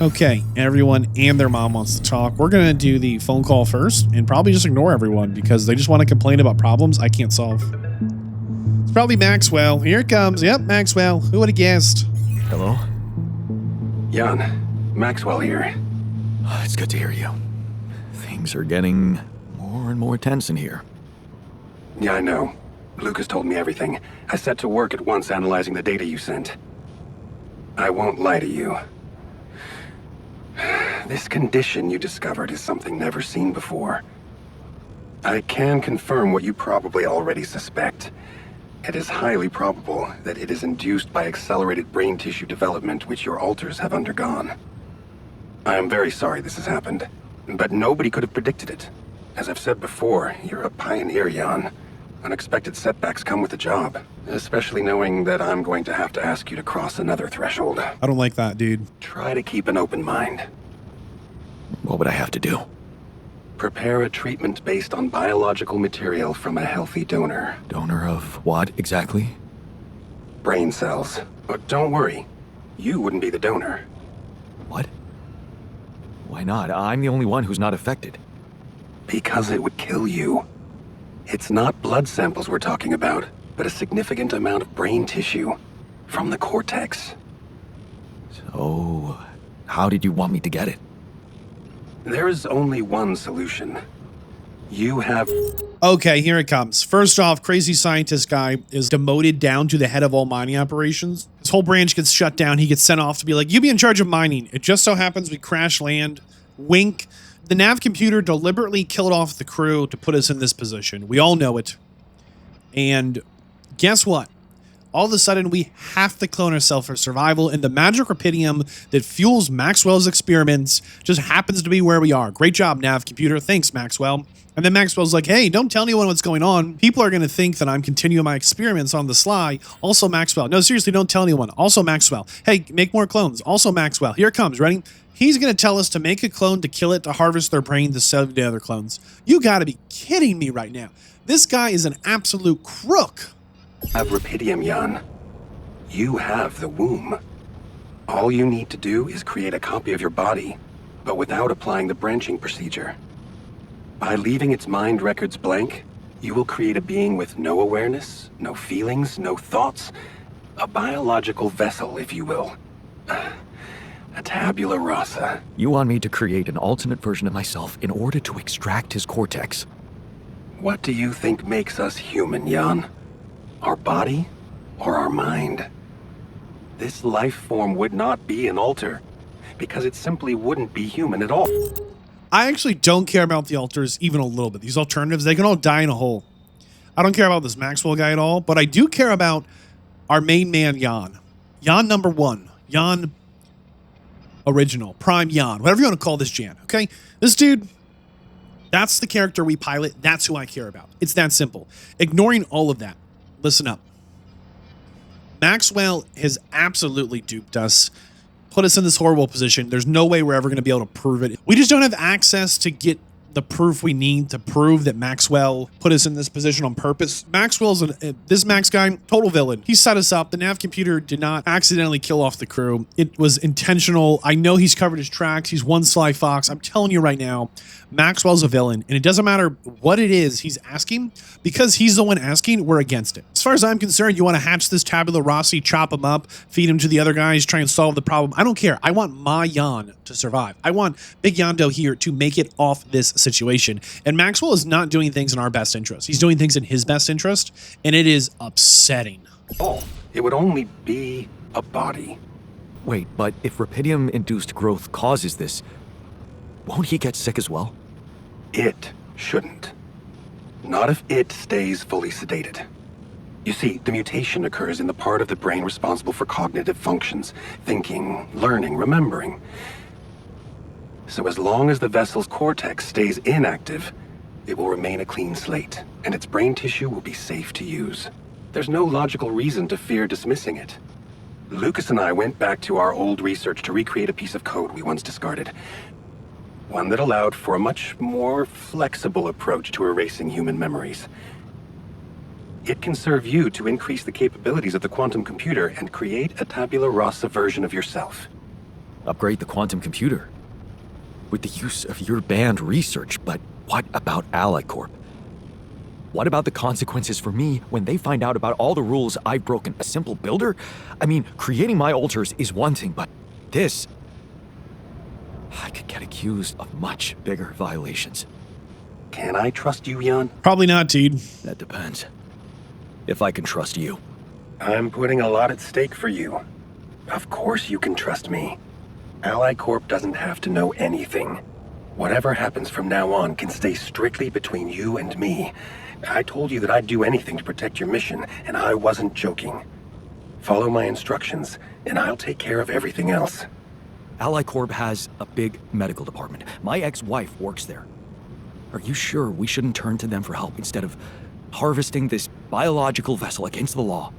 Okay, everyone and their mom wants to talk. We're going to do the phone call first and probably just ignore everyone because they just want to complain about problems I can't solve. It's probably Maxwell. Here it comes. Yep, Maxwell. Who would have guessed? Hello? Jan, Maxwell here. It's good to hear you. Things are getting more and more tense in here. Yeah, I know. Lucas told me everything. I set to work at once analyzing the data you sent. I won't lie to you. This condition you discovered is something never seen before. I can confirm what you probably already suspect. It is highly probable that it is induced by accelerated brain tissue development which your alters have undergone. I am very sorry this has happened, but nobody could have predicted it. As I've said before, you're a pioneer, Jan. Unexpected setbacks come with the job, especially knowing that I'm going to have to ask you to cross another threshold. I don't like that, dude. Try to keep an open mind. What would I have to do? Prepare a treatment based on biological material from a healthy donor. Donor of what exactly? Brain cells. But don't worry, you wouldn't be the donor. What? Why not? I'm the only one who's not affected. Because it would kill you. It's not blood samples we're talking about, but a significant amount of brain tissue from the cortex. So, how did you want me to get it? There is only one solution. You have... Okay, here it comes. First off, crazy scientist guy is demoted down to the head of all mining operations. His whole branch gets shut down. He gets sent off to be like, you be in charge of mining. It just so happens we crash land. Wink. The nav computer deliberately killed off the crew to put us in this position. We all know it. And guess what? All of a sudden, we have to clone ourselves for survival, and the magic rupidium that fuels Maxwell's experiments just happens to be where we are. Great job, nav computer. Thanks, Maxwell. And then Maxwell's like, hey, don't tell anyone what's going on. People are going to think that I'm continuing my experiments on the sly. Also, Maxwell. No, seriously, don't tell anyone. Also, Maxwell. Hey, make more clones. Also, Maxwell. Here it comes. Ready? He's going to tell us to make a clone, to kill it, to harvest their brain, to sell it to other clones. You got to be kidding me right now. This guy is an absolute crook. Have rupidium, Jan. You have the womb. All you need to do is create a copy of your body, but without applying the branching procedure. By leaving its mind records blank, you will create a being with no awareness, no feelings, no thoughts. A biological vessel, if you will. A tabula rasa. You want me to create an alternate version of myself in order to extract his cortex? What do you think makes us human, Jan? Our body or our mind? This life form would not be an alter, because it simply wouldn't be human at all. I actually don't care about the alters even a little bit. These alternatives, they can all die in a hole. I don't care about this Maxwell guy at all, but I do care about our main man, Jan. Jan number one. Jan original. Prime Jan. Whatever you want to call this Jan, okay? This dude, that's the character we pilot. That's who I care about. It's that simple. Ignoring all of that. Listen up. Maxwell has absolutely duped us, put us in this horrible position. There's no way we're ever going to be able to prove it. We just don't have access to get the proof we need to prove that Maxwell put us in this position on purpose. Maxwell's this Max guy, total villain. He set us up. The nav computer did not accidentally kill off the crew. It was intentional. I know he's covered his tracks. He's one sly fox. I'm telling you right now, Maxwell's a villain, and it doesn't matter what it is he's asking, because he's the one asking, we're against it. As far as I'm concerned, you want to hatch this tabula rasa, chop him up, feed him to the other guys, try and solve the problem. I don't care. I want my Jan to survive. I want Big Yando here to make it off this situation. And Maxwell is not doing things in our best interest. He's doing things in his best interest, and it is upsetting. Oh, it would only be a body. Wait, but if rupidium-induced growth causes this, won't he get sick as well? It shouldn't. Not if it stays fully sedated. You see, the mutation occurs in the part of the brain responsible for cognitive functions, thinking, learning, remembering. So as long as the vessel's cortex stays inactive, it will remain a clean slate, and its brain tissue will be safe to use. There's no logical reason to fear dismissing it. Lucas and I went back to our old research to recreate a piece of code we once discarded. One that allowed for a much more flexible approach to erasing human memories. It can serve you to increase the capabilities of the quantum computer and create a tabula rasa version of yourself. upgrade the quantum computer with the use of your banned research. But what about Ally Corp? What about the consequences for me when they find out about all the rules I've broken? A simple builder? I mean, creating my altars is one thing, but this... I could get accused of much bigger violations. Can I trust you, Jan? Probably not, dude. That depends. If I can trust you. I'm putting a lot at stake for you. Of course you can trust me. Ally Corp doesn't have to know anything. Whatever happens from now on can stay strictly between you and me. I told you that I'd do anything to protect your mission, and I wasn't joking. Follow my instructions, and I'll take care of everything else. Ally Corp has a big medical department. My ex-wife works there. Are you sure we shouldn't turn to them for help instead of harvesting this biological vessel against the law?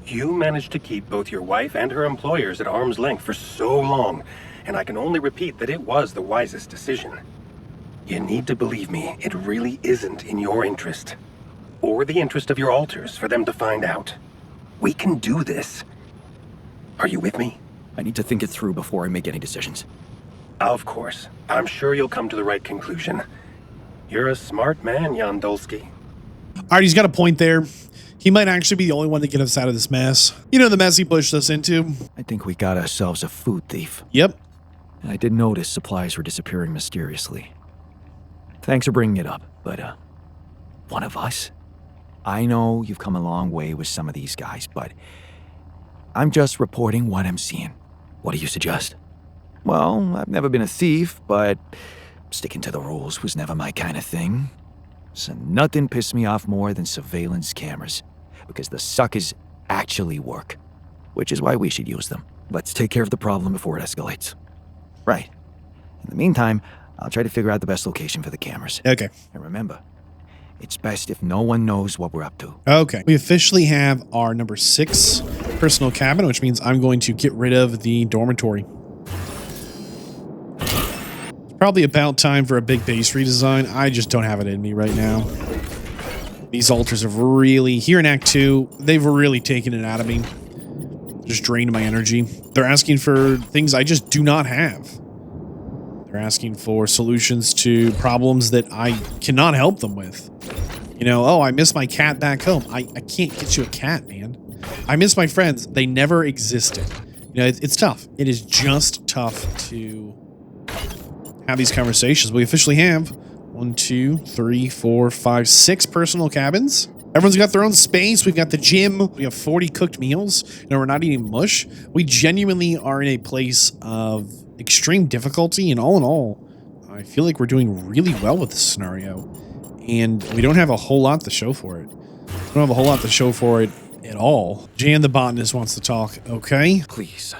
You managed to keep both your wife and her employers at arm's length for so long, and I can only repeat that it was the wisest decision. You need to believe me, it really isn't in your interest. Or the interest of your alters for them to find out. We can do this. Are you with me? I need to think it through before I make any decisions. Of course. I'm sure you'll come to the right conclusion. You're a smart man, Jan Dolsky. All right, he's got a point there. He might actually be the only one to get us out of this mess. You know, the mess he pushed us into. I think we got ourselves a food thief. Yep. I did notice supplies were disappearing mysteriously. Thanks for bringing it up, but, one of us? I know you've come a long way with some of these guys, but I'm just reporting what I'm seeing. What do you suggest? Well, I've never been a thief, but sticking to the rules was never my kind of thing. So nothing pissed me off more than surveillance cameras, because the suckers actually work, which is why we should use them. Let's take care of the problem before it escalates. Right. In the meantime, I'll try to figure out the best location for the cameras. Okay. And remember, it's best if no one knows what we're up to. Okay. We officially have our number 6 personal cabin, which means I'm going to get rid of the dormitory. It's probably about time for a big base redesign. I just don't have it in me right now. These altars have really, here in Act 2, they've really taken it out of me. Just drained my energy. They're asking for things I just do not have. They're asking for solutions to problems that I cannot help them with. You know, oh, I miss my cat back home. I can't get you a cat, man. I miss my friends. They never existed. You know, it's tough. It is just tough to have these conversations. We officially have 1, 2, 3, 4, 5, 6 personal cabins. Everyone's got their own space. We've got the gym. We have 40 cooked meals. You know, we're not eating mush. We genuinely are in a place of extreme difficulty, and all in all, I feel like we're doing really well with this scenario, and we don't have a whole lot to show for it. We don't have a whole lot to show for it at all. Jan the botanist wants to talk. Okay. Please,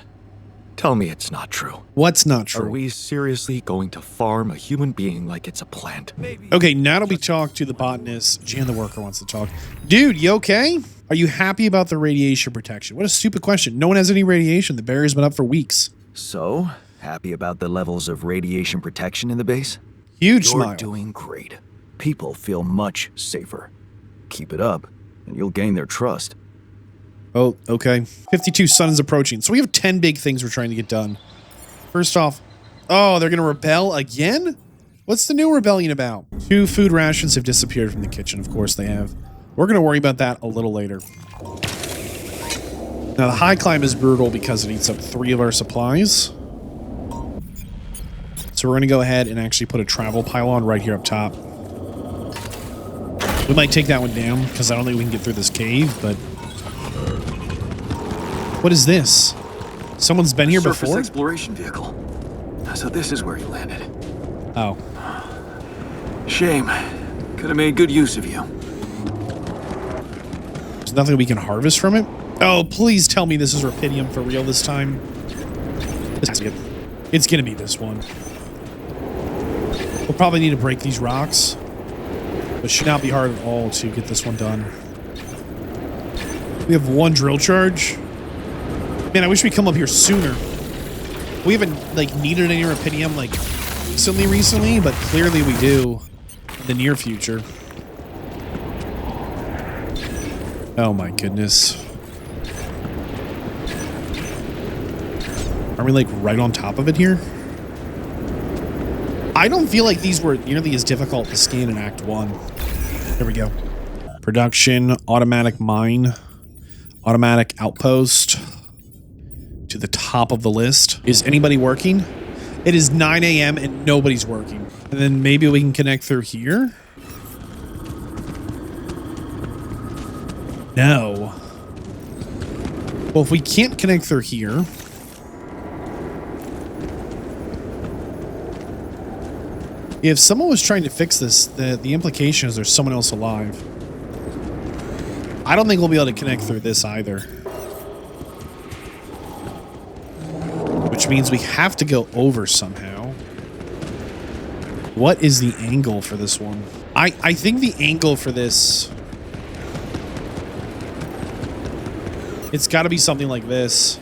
tell me it's not true. What's not true? Are we seriously going to farm a human being like it's a plant? Maybe. Okay, now that we talk to the botanist, Jan the worker wants to talk. Dude, you okay? Are you happy about the radiation protection? What a stupid question. No one has any radiation. The barrier's been up for weeks. So, happy about the levels of radiation protection in the base? Huge You're smile. doing great. People feel much safer. Keep it up, and you'll gain their trust. Oh, okay. 52 sun is approaching. So we have 10 big things we're trying to get done. First off, oh, they're going to rebel again? What's the new rebellion about? 2 food rations have disappeared from the kitchen. Of course they have. We're going to worry about that a little later. Now, the high climb is brutal because it eats up 3 of our supplies. So we're going to go ahead and actually put a travel pylon right here up top. We might take that one down because I don't think we can get through this cave, but... What is this? Someone's been here before? Surface exploration vehicle. So this is where you landed. Oh. Shame. Could have made good use of you. There's nothing we can harvest from it? Oh, please tell me this is Rapidium for real this time. This has to be it. It's gonna be this one. We'll probably need to break these rocks. But it should not be hard at all to get this one done. We have 1 drill charge. Man, I wish we'd come up here sooner. We haven't, like, needed any Rapidium, like, recently, but clearly we do in the near future. Oh my goodness. Are we like right on top of it here? I don't feel like these were nearly as difficult to scan in Act 1. There we go. Production, automatic mine, automatic outpost to the top of the list. Is anybody working? It is 9 a.m. and nobody's working. And then maybe we can connect through here? No. Well, if we can't connect through here... If someone was trying to fix this, the implication is there's someone else alive. I don't think we'll be able to connect through this either. Which means we have to go over somehow. What is the angle for this one? I think the angle for this... It's got to be something like this.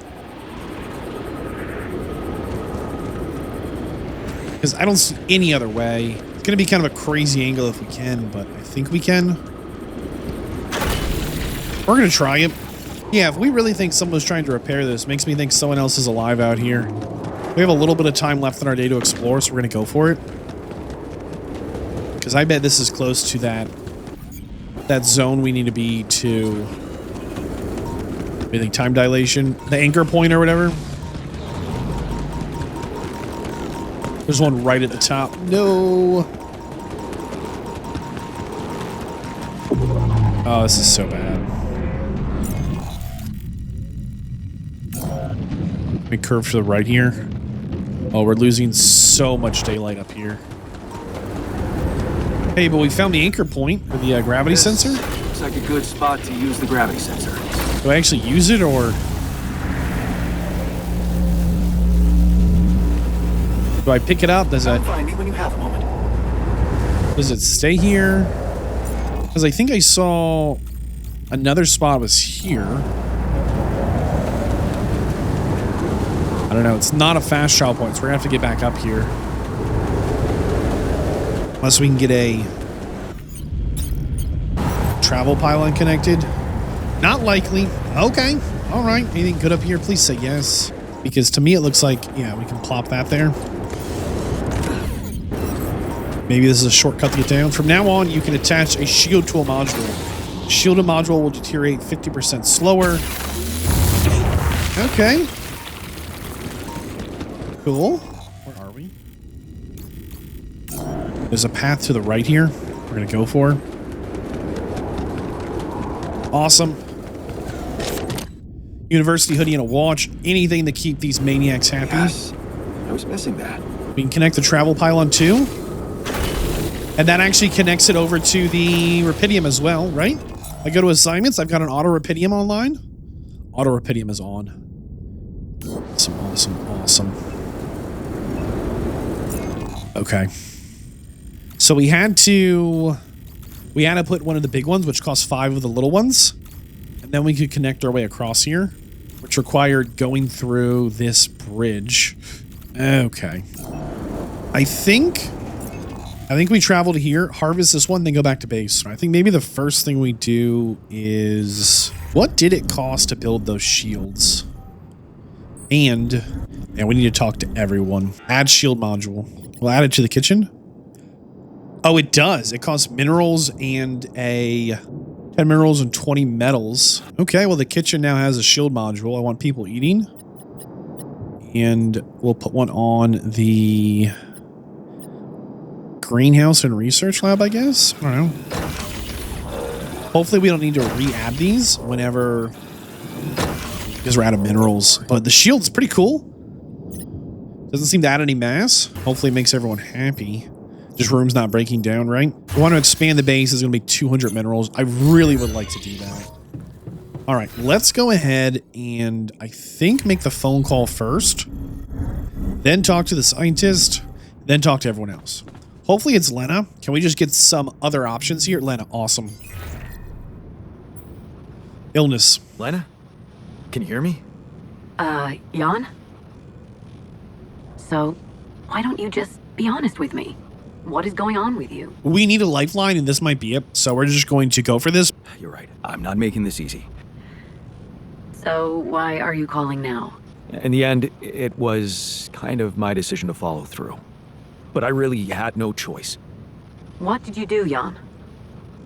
Because I don't see any other way. It's going to be kind of a crazy angle if we can, but I think we can. We're going to try it. Yeah, if we really think someone was trying to repair this, makes me think someone else is alive out here. We have a little bit of time left in our day to explore, so we're going to go for it. Because I bet this is close to that zone we need to be to... I think time dilation. The anchor point or whatever. There's one right at the top. No. Oh, this is so bad. Let me curve to the right here. Oh, we're losing so much daylight up here. Hey, but we found the anchor point for the gravity sensor. Looks like a good spot to use the gravity sensor. Do I actually use it, or... Do I pick it up? Does it... Find me when you have a moment. Does it stay here? Because I think I saw another spot was here. I don't know. It's not a fast travel point, so we're going to have to get back up here. Unless we can get a travel pylon connected. Not likely. Okay. All right. Anything good up here? Please say yes. Because to me it looks like, yeah, we can plop that there. Maybe this is a shortcut to get down. From now on, you can attach a shield to a module. Shielded module will deteriorate 50% slower. Okay. Cool. Where are we? There's a path to the right here. We're going to go for. Awesome. University hoodie and a watch. Anything to keep these maniacs happy. Yes. I was missing that. We can connect the travel pylon too. And that actually connects it over to the Rapidium as well, right? I go to assignments. I've got an auto Rapidium online. Auto Rapidium is on. Awesome, awesome, awesome. Okay. So we had to put one of the big ones, which costs 5 of the little ones. And then we could connect our way across here, which required going through this bridge. Okay. I think we travel to here, harvest this one, then go back to base. I think maybe the first thing we do is... What did it cost to build those shields? And we need to talk to everyone. Add shield module. We'll add it to the kitchen. Oh, it does. It costs minerals and 10 minerals and 20 metals. Okay, well, the kitchen now has a shield module. I want people eating. And we'll put one on the... greenhouse and research lab, I guess. I don't know. Hopefully we don't need to re-add these whenever, because we're out of minerals. But the shield's pretty cool. Doesn't seem to add any mass. Hopefully it makes everyone happy. Just room's not breaking down, right? We want to expand the base. It's going to be 200 minerals. I really would like to do that. All right, let's go ahead and I think make the phone call first. Then talk to the scientist. Then talk to everyone else. Hopefully it's Lena. Can we just get some other options here? Lena, awesome. Illness. Lena? Can you hear me? Jan? So, why don't you just be honest with me? What is going on with you? We need a lifeline, and this might be it. So we're just going to go for this. You're right. I'm not making this easy. So, why are you calling now? In the end, it was kind of my decision to follow through. But I really had no choice. What did you do, Jan?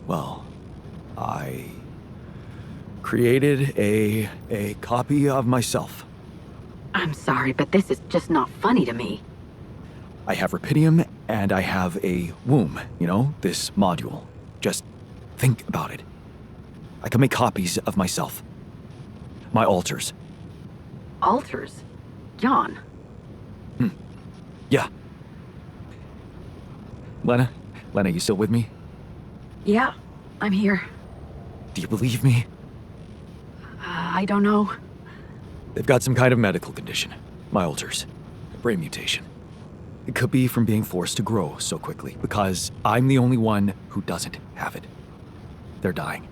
Well, I created a copy of myself. I'm sorry, but this is just not funny to me. I have rupidium and I have a womb, you know, this module. Just think about it. I can make copies of myself. My alters. Alters? Jan? Yeah. Lena, you still with me? Yeah, I'm here. Do you believe me? I don't know. They've got some kind of medical condition. My alters. A brain mutation. It could be from being forced to grow so quickly, because I'm the only one who doesn't have it. They're dying.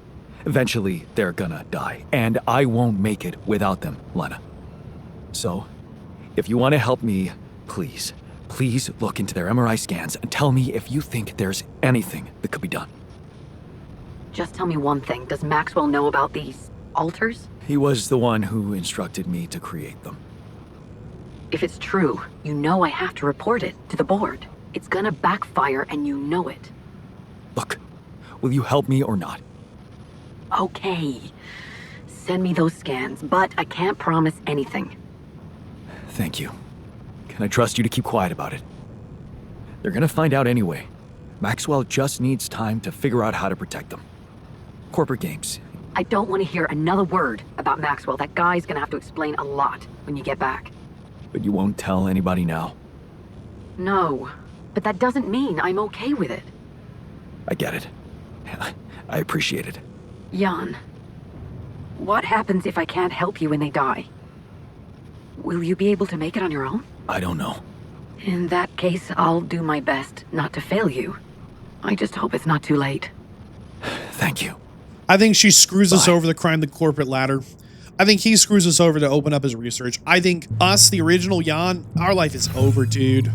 Eventually, they're gonna die, and I won't make it without them, Lena. So, if you want to help me, please look into their MRI scans and tell me if you think there's anything that could be done. Just tell me one thing. Does Maxwell know about these alters? He was the one who instructed me to create them. If it's true, you know I have to report it to the board. It's gonna backfire and you know it. Look, will you help me or not? Okay. Send me those scans, but I can't promise anything. Thank you. Can I trust you to keep quiet about it? They're gonna find out anyway. Maxwell just needs time to figure out how to protect them. Corporate games. I don't want to hear another word about Maxwell. That guy's gonna have to explain a lot when you get back. But you won't tell anybody now? No, but that doesn't mean I'm okay with it. I get it. I appreciate it. Jan, what happens if I can't help you when they die? Will you be able to make it on your own? I don't know. In that case, I'll do my best not to fail you. I just hope it's not too late. Thank you. I think she screws us Bye. over to climb the corporate ladder. I think he screws us over to open up his research. I think us, the original Jan, our life is over, dude.